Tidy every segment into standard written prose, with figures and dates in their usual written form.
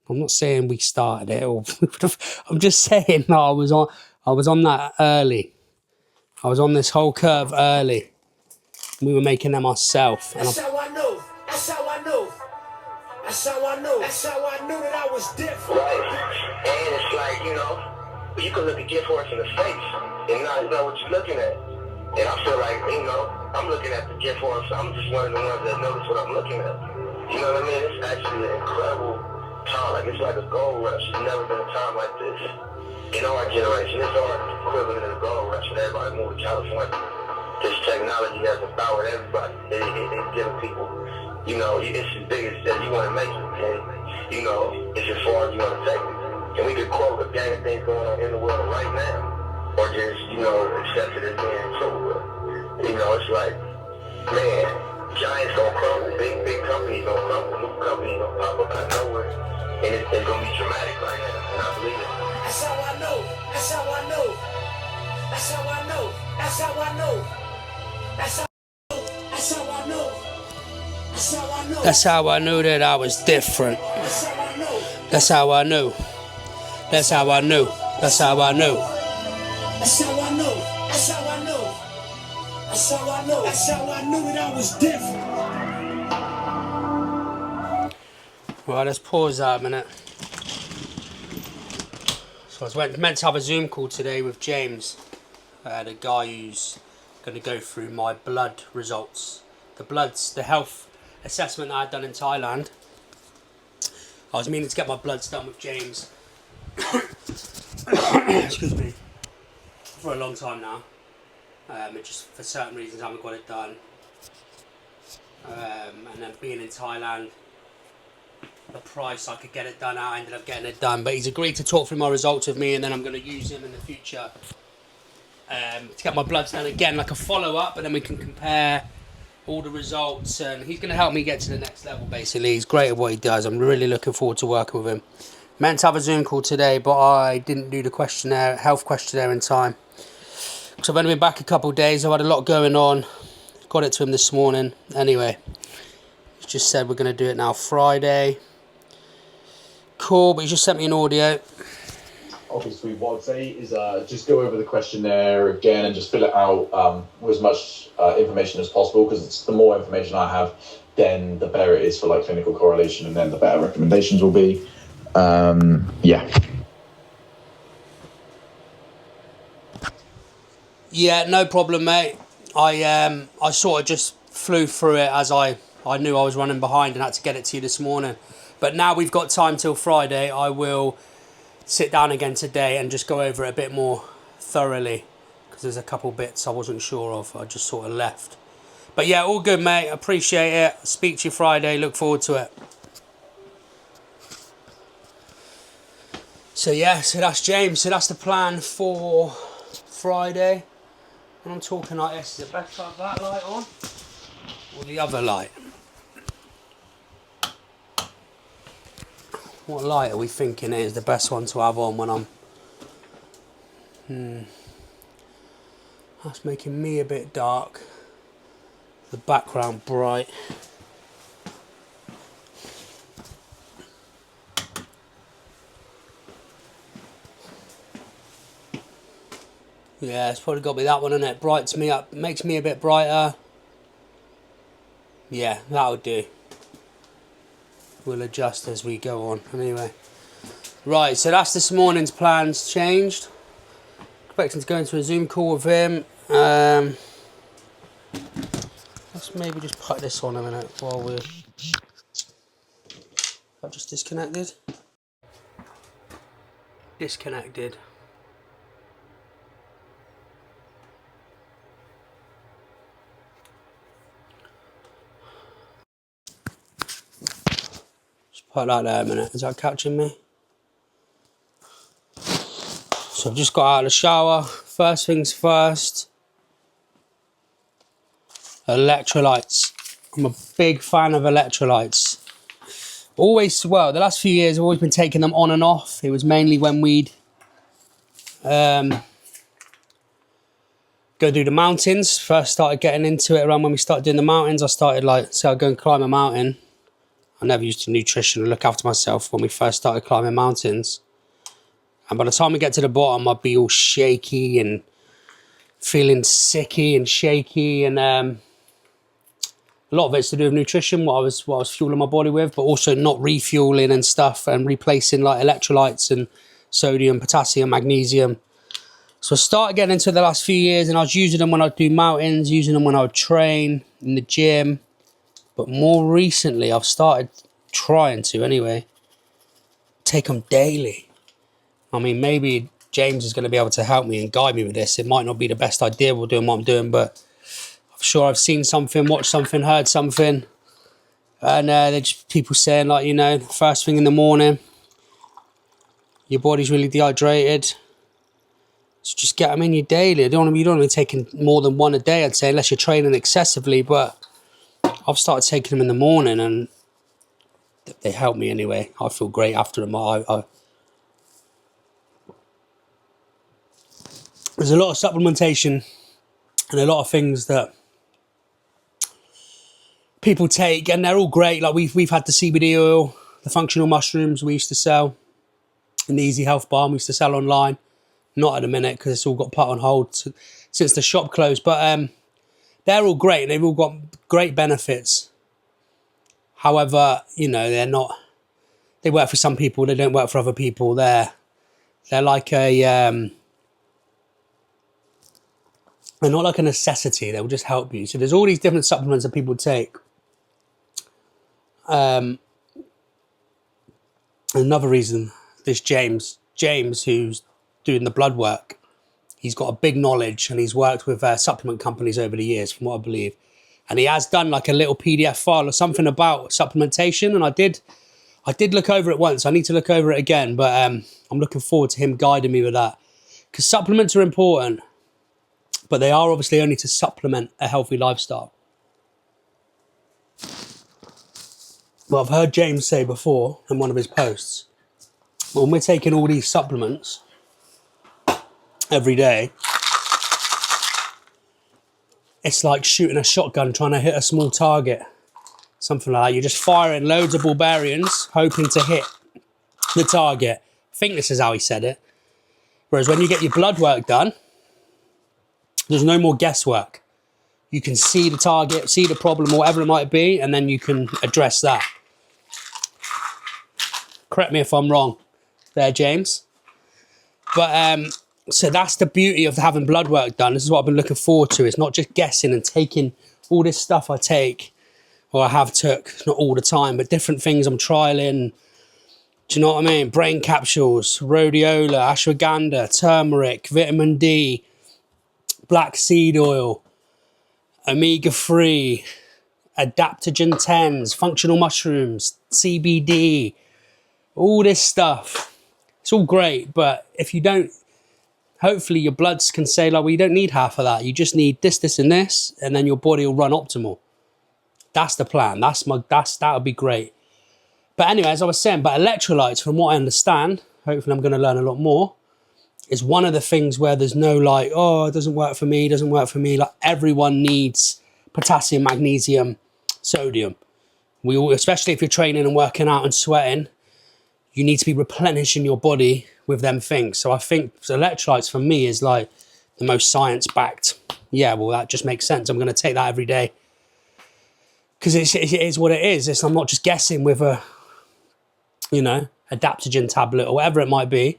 I'm not saying we started it, or I'm just saying that I was on that early. I was on this whole curve early. We were making them ourselves. That's how I know. That's how I know. That's how I know. That's how I knew that I was different. Right. And it's like, you know, you can look a gift horse in the face and not know what you're looking at. And I feel like, you know, I'm looking at the gift horse. I'm just one of the ones that notice what I'm looking at. You know what I mean? It's actually an incredible time. Like, it's like a gold rush. There's never been a time like this. In our generation, it's our equivalent of the gold rush when everybody moved to California. This technology has empowered everybody. It's giving people, you know, it's as big as you want to make it. And, you know, it's as far as you want to take it. And we could quote a gang of things going on in the world right now. Or just, you know, accept it as being true. You know, it's like, man, giants gonna crumble, big companies gonna crumble, new companies gonna pop up out of nowhere. And it's gonna be dramatic right now, and I believe it. That's how I know. That's how I know. That's how I know. That's how I know. That's how I know. That's how I know. That's how I knew that I was different. That's how I know. That's how I knew. That's how I knew. That's how I knew. That's how I know. That's how I know. That's how I know. That's how I knew that I was different. Right, let's pause that a minute. So I was meant to have a Zoom call today with James, the guy who's going to go through my blood results. The health assessment that I'd done in Thailand. I was meaning to get my bloods done with James. Excuse me. For a long time now. It just, for certain reasons, I haven't got it done. And then being in Thailand, the price I could get it done at, I ended up getting it done. But he's agreed to talk through my results with me, and then I'm going to use him in the future to get my bloods done again, like a follow-up, and then we can compare all the results. And he's going to help me get to the next level, basically. He's great at what he does. I'm really looking forward to working with him. Meant to have a Zoom call today, but I didn't do the health questionnaire in time. So I've only been back a couple of days. I've had a lot going on. Got it to him this morning. Anyway, he's just said we're going to do it now Friday. Cool, but he just sent me an audio. Obviously, what I'd say is just go over the questionnaire again and just fill it out with as much information as possible, because the more information I have, then the better it is for like clinical correlation, and then the better recommendations will be. Yeah. Yeah, no problem, mate. I sort of just flew through it as I knew I was running behind and had to get it to you this morning. But now we've got time till Friday. I will sit down again today and just go over it a bit more thoroughly, because there's a couple bits I wasn't sure of. I just sort of left. But yeah, all good, mate. Appreciate it. Speak to you Friday. Look forward to it. So yeah, so that's James. So that's the plan for Friday. And I'm talking like this. Is it better to have that light on or the other light? What light are we thinking is the best one to have on when I'm... That's making me a bit dark. The background bright. Yeah, it's probably got to be that one, isn't it? Brights me up, makes me a bit brighter. Yeah, that'll do. We'll adjust as we go on. Anyway. Right, so that's this morning's plans changed. Expecting to go into a Zoom call with him. Let's maybe just put this on a minute while we're... I've just disconnected. Disconnected. Put that there a minute. Is that catching me? So I've just got out of the shower. First things first. Electrolytes. I'm a big fan of electrolytes. Always, well, the last few years I've always been taking them on and off. It was mainly when we'd go through the mountains. First started getting into it around when we started doing the mountains. I started I'd go and climb a mountain. I never used to nutrition and look after myself when we first started climbing mountains. And by the time we get to the bottom, I'd be all shaky and feeling sicky and shaky. And a lot of it's to do with nutrition, what I was fueling my body with, but also not refueling and stuff and replacing like electrolytes and sodium, potassium, magnesium. So I started getting into the last few years, and I was using them when I'd do mountains, using them when I would train in the gym. But more recently, I've started trying to, anyway, take them daily. I mean, maybe James is going to be able to help me and guide me with this. It might not be the best idea while doing what I'm doing, but I'm sure I've seen something, watched something, heard something. And they're just people saying, like, you know, first thing in the morning, your body's really dehydrated. So just get them in you daily. You don't want to be taking more than one a day, I'd say, unless you're training excessively. But I've started taking them in the morning, and they help me anyway. I feel great after them. There's a lot of supplementation and a lot of things that people take, and they're all great. Like we've had the CBD oil, the functional mushrooms we used to sell, and the Easy Health Balm we used to sell online. Not at the minute because it's all got put on hold since the shop closed. But they're all great, and they've all got great benefits. However, you know, they work for some people, they don't work for other people. They're like they're not like a necessity, they'll just help you. So there's all these different supplements that people take. Another reason, this James, who's doing the blood work, he's got a big knowledge, and he's worked with supplement companies over the years, from what I believe. And he has done like a little PDF file or something about supplementation. And I did look over it once. I need to look over it again, but I'm looking forward to him guiding me with that. Because supplements are important, but they are obviously only to supplement a healthy lifestyle. Well, I've heard James say before in one of his posts, when we're taking all these supplements every day, it's like shooting a shotgun trying to hit a small target. Something like that. You're just firing loads of barbarians, hoping to hit the target. I think this is how he said it. Whereas when you get your blood work done, there's no more guesswork. You can see the target, see the problem, or whatever it might be, and then you can address that. Correct me if I'm wrong there, James. But so that's the beauty of having blood work done. This is what I've been looking forward to. It's not just guessing and taking all this stuff I take, or I have took, not all the time, but different things I'm trialing. Do you know what I mean? Brain capsules, rhodiola, ashwagandha, turmeric, vitamin D, black seed oil, omega-3, adaptogen 10s, functional mushrooms, CBD, all this stuff. It's all great, but if you don't, hopefully your bloods can say, like, well, you don't need half of that. You just need this, this, and this, and then your body will run optimal. That's the plan. That would be great. But anyway, as I was saying, but electrolytes, from what I understand, hopefully I'm going to learn a lot more, is one of the things where there's no like, oh, it doesn't work for me, it doesn't work for me. Like, everyone needs potassium, magnesium, sodium. We all, especially if you're training and working out and sweating, you need to be replenishing your body with them things. So I think electrolytes for me is like the most science-backed. Yeah, well, that just makes sense. I'm going to take that every day. Because it is what it is. I'm not just guessing with a, you know, adaptogen tablet or whatever it might be.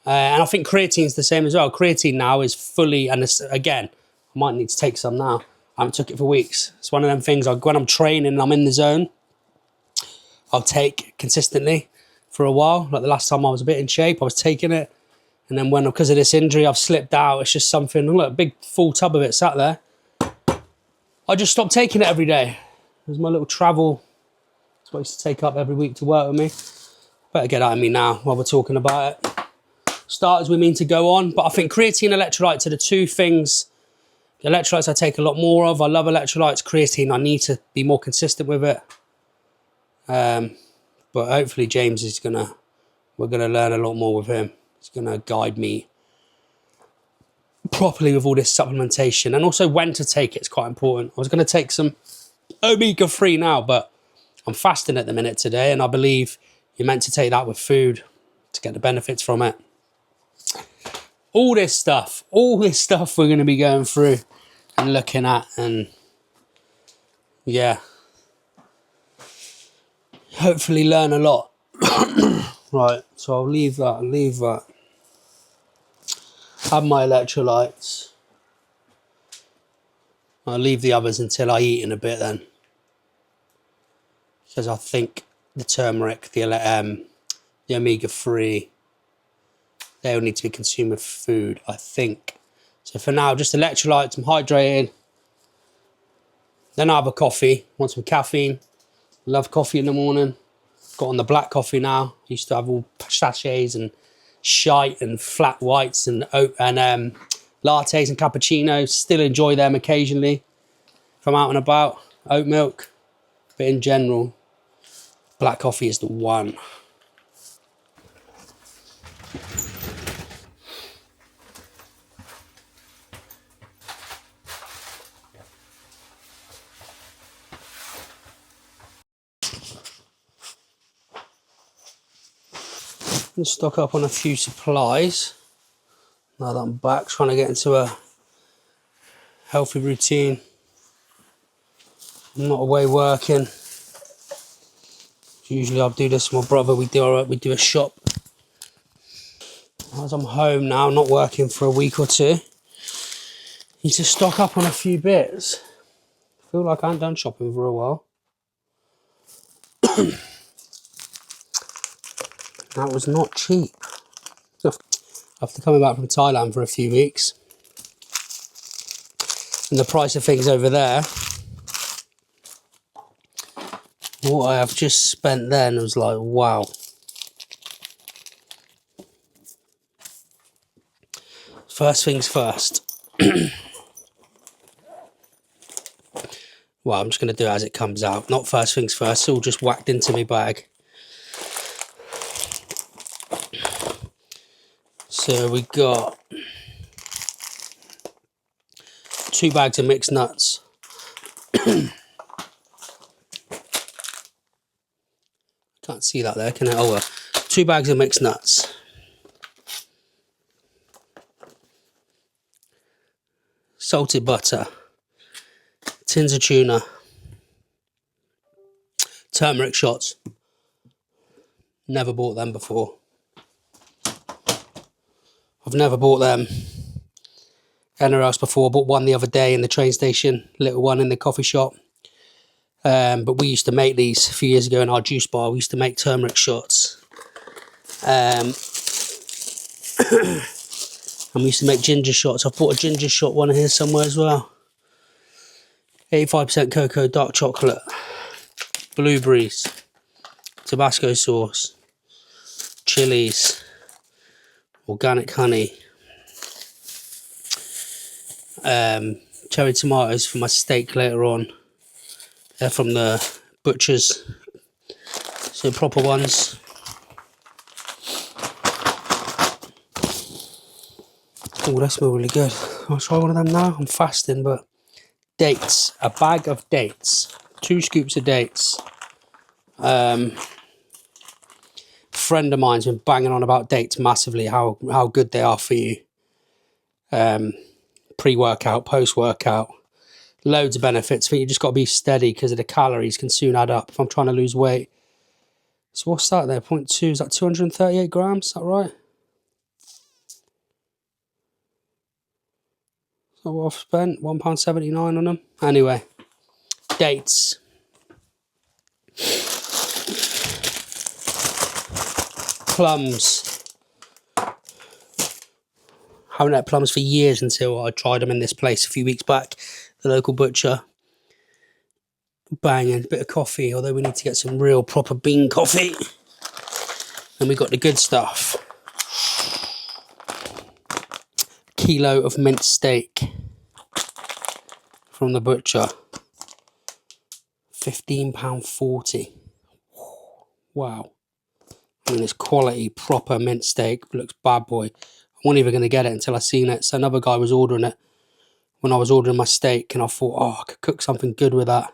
And I think creatine's the same as well. Creatine now is fully, and this, again, I might need to take some now. I haven't took it for weeks. It's one of them things, when I'm training and I'm in the zone, I'll take consistently for a while. Like the last time I was a bit in shape, I was taking it. And then because of this injury, I've slipped out. It's just something, look, a big full tub of it sat there. I just stopped taking it every day. It was my little travel. That's what I used to take up every week to work with me. Better get out of me now while we're talking about it. Starters we mean to go on, but I think creatine and electrolytes are the two things. The electrolytes I take a lot more of. I love electrolytes. Creatine, I need to be more consistent with it. But hopefully James is we're gonna learn a lot more with him. He's gonna guide me properly with all this supplementation, and also when to take it's quite important. I was going to take some omega-3 now, but I'm fasting at the minute today, and I believe you're meant to take that with food to get the benefits from it. All this stuff we're going to be going through and looking at, and yeah, hopefully learn a lot. Right, so I'll leave that. Have my electrolytes. I'll leave the others until I eat in a bit then. Because I think the turmeric, the omega-3, they all need to be consumed with food, I think. So for now, just electrolytes, I'm hydrated. Then I have a coffee, want some caffeine. Love coffee in the morning. Got on the black coffee now. Used to have all sachets and shite and flat whites and oat and lattes and cappuccinos. Still enjoy them occasionally if I'm out and about. Oat milk. But in general, black coffee is the one. And stock up on a few supplies. Now that I'm back, trying to get into a healthy routine. I'm not away working. Usually I'll do this with my brother. We do a shop. As I'm home now, not working for a week or two, need to stock up on a few bits. I feel like I haven't done shopping for a while. That was not cheap. After coming back from Thailand for a few weeks, and the price of things over there, what I have just spent then was like, wow. First things first. Well, I'm just going to do it as it comes out. Not first things first, it's all just whacked into my bag. So we got 2 bags of mixed nuts. Can't see that there, can I? Oh well. 2 bags of mixed nuts. Salted butter. Tins of tuna. Turmeric shots. Never bought them before. I've never bought them anywhere else before. Bought one the other day in the train station. Little one in the coffee shop. But we used to make these a few years ago in our juice bar. We used to make turmeric shots. And we used to make ginger shots. I've bought a ginger shot one here somewhere as well. 85% cocoa, dark chocolate, blueberries, Tabasco sauce, chilies, organic honey, cherry tomatoes for my steak later on. They're from the butchers, so proper ones. Oh, they smell really good. I'll try one of them now. I'm fasting, but dates. A bag of dates. 2 scoops of dates. Friend of mine's been banging on about dates massively, how good they are for you. Pre-workout, post-workout. Loads of benefits. I think you just got to be steady because of the calories can soon add up if I'm trying to lose weight. So what's that there? 0.2, is that 238 grams? Is that right? Is that what I've spent? £1.79 on them. Anyway, dates. Plums. Haven't had plums for years until I tried them in this place a few weeks back. The local butcher. Banging, bit of coffee, although we need to get some real proper bean coffee. And we got the good stuff. Kilo of minced steak from the butcher. £15.40. Wow. I mean, it's quality, proper minced steak. Looks bad boy. I wasn't even going to get it until I seen it. So another guy was ordering it when I was ordering my steak, and I thought, oh, I could cook something good with that.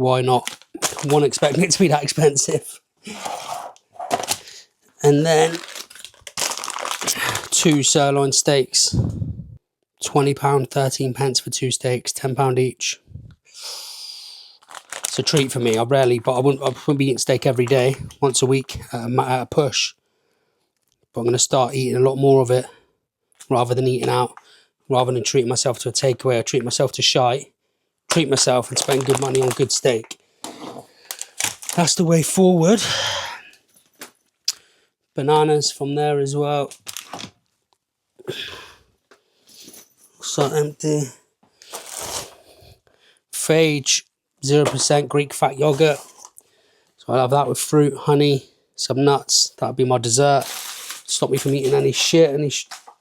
Why not? Wasn't expecting it to be that expensive. And then 2 sirloin steaks. £20, 13 pence for 2 steaks, £10 each. It's a treat for me. I wouldn't be eating steak every day, once a week at a push. But I'm going to start eating a lot more of it rather than eating out, rather than treating myself to a takeaway or treat myself to shite. Treat myself and spend good money on good steak. That's the way forward. Bananas from there as well. So empty. Phage, 0% Greek fat yogurt. So I'll have that with fruit, honey, some nuts. That'll be my dessert. Stop me from eating any shit, any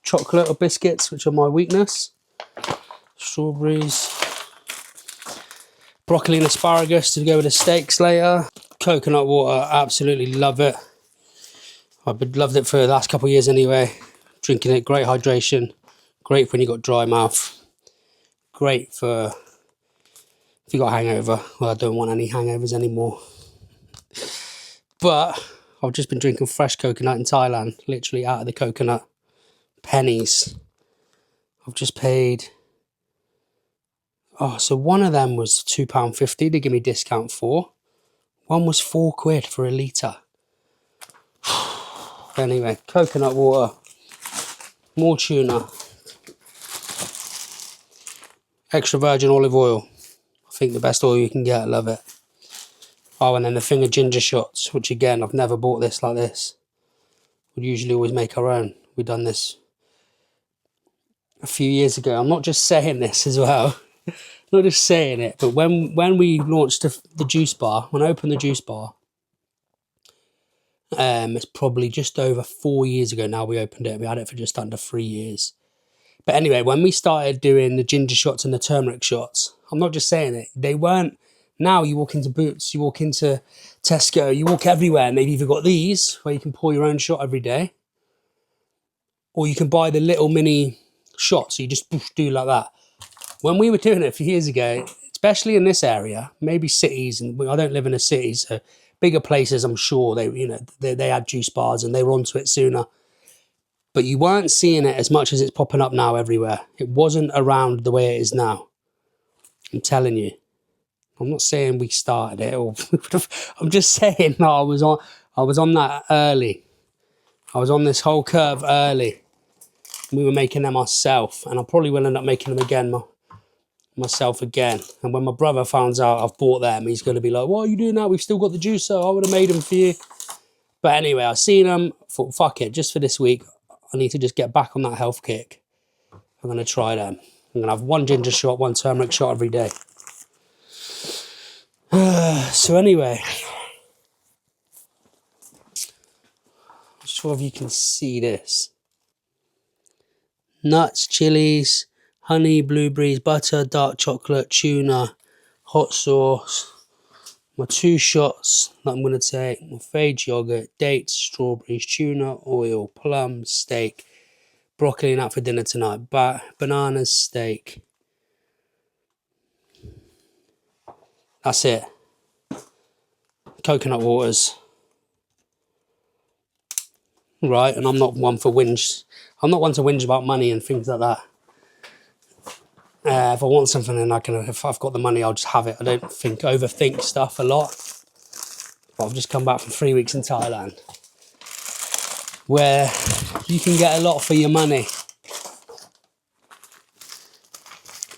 chocolate or biscuits, which are my weakness. Strawberries. Broccoli and asparagus to go with the steaks later. Coconut water, absolutely love it. I've loved it for the last couple of years anyway. Drinking it, great hydration. Great when you got dry mouth. Great for if you got a hangover. Well, I don't want any hangovers anymore. But I've just been drinking fresh coconut in Thailand. Literally out of the coconut. Pennies. I've just paid... Oh, so one of them was £2.50. They give me discount for. One was £4 for a litre. Anyway, coconut water. More tuna. Extra virgin olive oil. I think the best oil you can get. I love it. Oh, and then the thing of ginger shots, which again, I've never bought this like this. We usually always make our own. We've done this a few years ago. I'm not just saying this as well. Not just saying it, but when we launched the juice bar, when I opened the juice bar, it's probably just over 4 years ago now we opened it. We had it for just under 3 years. But anyway, when we started doing the ginger shots and the turmeric shots, I'm not just saying it, they weren't, now you walk into Boots, you walk into Tesco, you walk everywhere and they've either got these, where you can pour your own shot every day, or you can buy the little mini shots, so you just do like that. When we were doing it a few years ago, especially in this area, maybe cities, and I don't live in a city, so bigger places, I'm sure they had juice bars and they were onto it sooner. But you weren't seeing it as much as it's popping up now everywhere. It wasn't around the way it is now. I'm telling you. I'm not saying we started it, or I'm just saying that I was on that early. I was on this whole curve early. We were making them ourselves, and I probably will end up making them again myself again. And when my brother finds out I've bought them, he's going to be like, "Why are you doing that? We've still got the juicer. I would have made them for you." But anyway, I've seen them. Thought, fuck it, just for this week, I need to just get back on that health kick. I'm going to try them. I'm going to have 1 ginger shot, 1 turmeric shot every day. So anyway, I'm sure if you can see this. Nuts, chilies, honey, blueberries, butter, dark chocolate, tuna, hot sauce. My 2 shots that I'm going to take. My Phage yogurt, dates, strawberries, tuna, oil, plums, steak, broccoli and that for dinner tonight. Bananas, steak. That's it. Coconut waters. Right, and I'm not one for whinge. I'm not one to whinge about money and things like that. If I want something, then if I've got the money, I'll just have it. I don't overthink stuff a lot. But I've just come back from 3 weeks in Thailand, where you can get a lot for your money.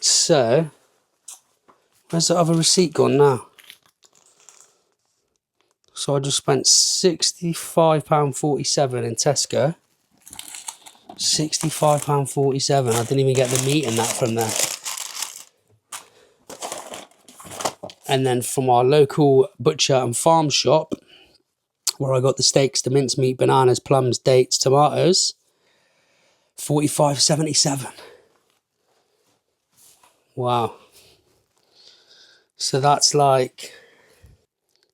So, where's the other receipt gone now? So I just spent £65.47 in Tesco. £65.47. I didn't even get the meat in that from there. And then from our local butcher and farm shop, where I got the steaks, the mincemeat, bananas, plums, dates, tomatoes, £45.77. Wow. So that's like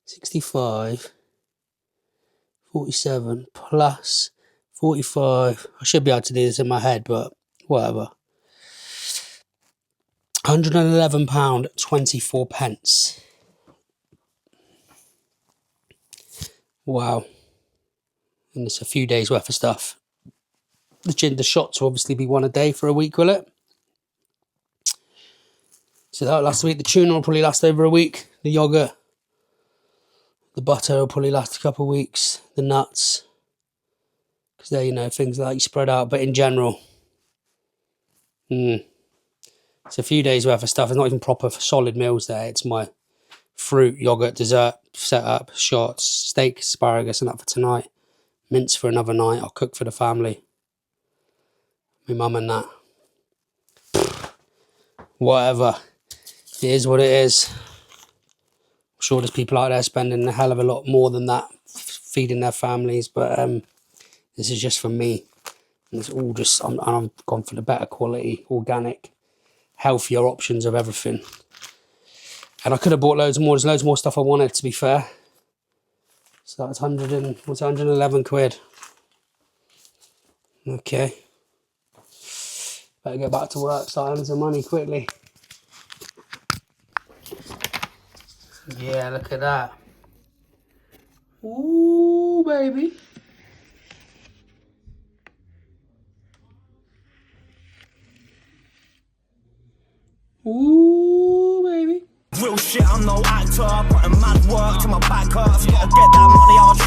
65.47 plus 45. I should be able to do this in my head, but whatever. £111.24. Wow. And it's a few days worth of stuff. The shots will obviously be one a day for a week, will it? So that'll last a week. The tuna will probably last over a week. The yogurt, the butter will probably last a couple of weeks. The nuts, because they're, you know, things like spread out. But in general, it's a few days worth of stuff. It's not even proper solid meals there. It's my fruit, yogurt, dessert, set up, shots, steak, asparagus, and that for tonight. Mince for another night. I'll cook for the family. My mum and that. Whatever. It is what it is. I'm sure there's people out there spending a hell of a lot more than that feeding their families, but this is just for me. And it's all just, I've gone for the better quality, organic, healthier options of everything. And I could have bought loads more. There's loads more stuff I wanted, to be fair. So that's 111 quid. Okay. Better get back to work, start earning some money quickly. Yeah, look at that. Ooh, baby. Ooh, baby. Real shit, I'm no actor. Putting mad work to my back hurts. Gotta get that money, I'm a